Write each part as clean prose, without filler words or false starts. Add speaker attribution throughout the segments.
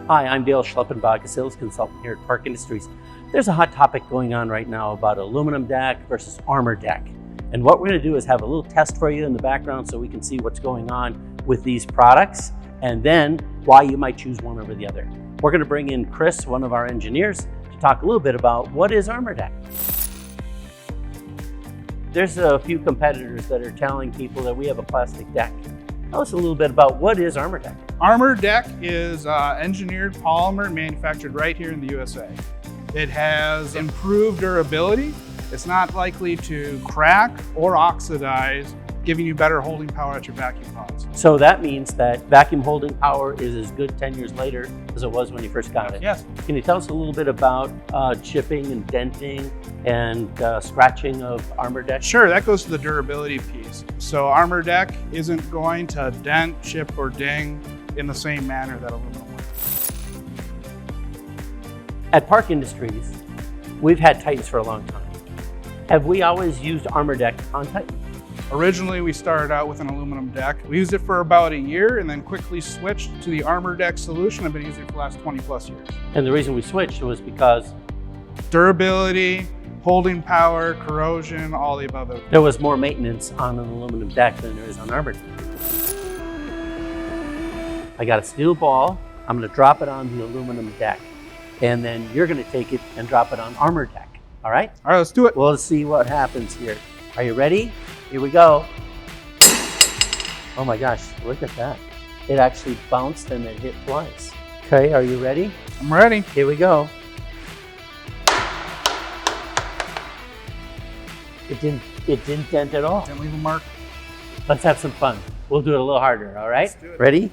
Speaker 1: Hi, I'm Dale Schleppenbach, a sales consultant here at Park Industries. There's a hot topic going on right now about aluminum deck versus ArmorDeck. And what we're going to do is have a little test for you in the background so we can see what's going on with these products and then why you might choose one over the other. We're going to bring in Chris, one of our engineers, to talk a little bit about what is ArmorDeck. There's a few competitors that are telling people that we have a plastic deck. Tell us a little bit about what is ArmorDeck.
Speaker 2: ArmorDeck is engineered polymer manufactured right here in the USA. It has improved durability. It's not likely to crack or oxidize, giving you better holding power at your vacuum pods.
Speaker 1: So that means that vacuum holding power is as good 10 years later as it was when you first got it.
Speaker 2: Yes.
Speaker 1: Can you tell us a little bit about chipping and denting and scratching of ArmorDeck?
Speaker 2: Sure, that goes to the durability piece. So ArmorDeck isn't going to dent, chip, or ding in the same manner that aluminum would.
Speaker 1: At Park Industries, we've had Titans for a long time. Have we always used ArmorDeck on Titan?
Speaker 2: Originally, we started out with an aluminum deck. We used it for about a year and then quickly switched to the ArmorDeck solution. I've been using it for the last 20 plus years.
Speaker 1: And the reason we switched was because
Speaker 2: durability, holding power, corrosion, all the above.
Speaker 1: There was more maintenance on an aluminum deck than there is on ArmorDeck. I got a steel ball. I'm going to drop it on the aluminum deck. And then you're going to take it and drop it on ArmorDeck. All right?
Speaker 2: All right, let's do it.
Speaker 1: Well, let's see what happens here. Are you ready? Here we go. Oh my gosh, look at that. It actually bounced and it hit twice. Okay, are you ready?
Speaker 2: I'm ready.
Speaker 1: Here we go. It didn't dent at all.
Speaker 2: Didn't leave a mark.
Speaker 1: Let's have some fun. We'll do it a little harder, all right?
Speaker 2: Let's do it.
Speaker 1: Ready?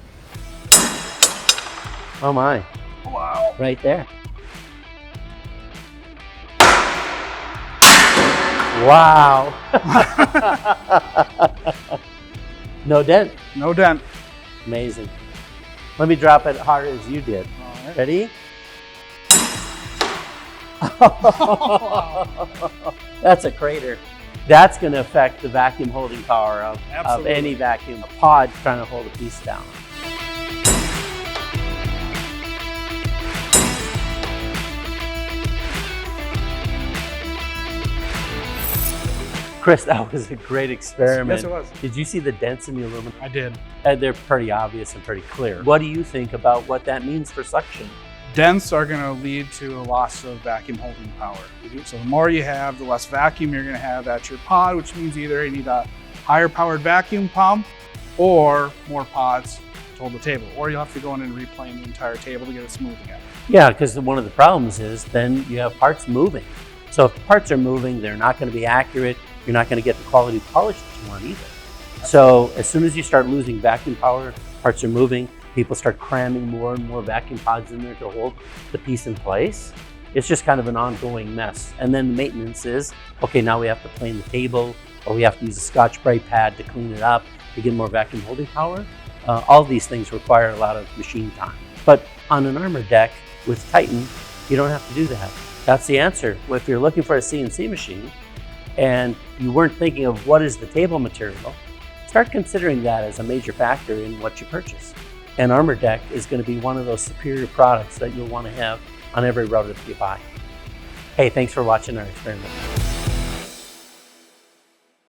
Speaker 1: Oh my.
Speaker 2: Wow.
Speaker 1: Right there. Wow. No dent.
Speaker 2: No dent.
Speaker 1: Amazing. Let me drop it hard as you did.
Speaker 2: All right.
Speaker 1: Ready? That's a crater. That's going to affect the vacuum holding power of any vacuum. A pod trying to hold a piece down. Chris, that was a great experiment.
Speaker 2: Yes, it was.
Speaker 1: Did you see the dents in the aluminum?
Speaker 2: I did.
Speaker 1: They're pretty obvious and pretty clear. What do you think about what that means for suction?
Speaker 2: Dents are going to lead to a loss of vacuum holding power. So the more you have, the less vacuum you're going to have at your pod, which means either you need a higher powered vacuum pump or more pods to hold the table, or you'll have to go in and replane the entire table to get it smooth again.
Speaker 1: Yeah, because one of the problems is then you have parts moving. So if parts are moving, they're not going to be accurate. You're not going to get the quality polish that you want either. So as soon as you start losing vacuum power, parts are moving, people start cramming more and more vacuum pods in there to hold the piece in place. It's just kind of an ongoing mess. And then the maintenance is, okay, now we have to plane the table, or we have to use a Scotch-Brite pad to clean it up to get more vacuum holding power. All these things require a lot of machine time. But on an ArmorDeck with Titan, you don't have to do that. That's the answer. If you're looking for a CNC machine and you weren't thinking of what is the table material, start considering that as a major factor in what you purchase. And ArmorDeck is going to be one of those superior products that you'll want to have on every router that you buy. Hey, thanks for watching our experiment.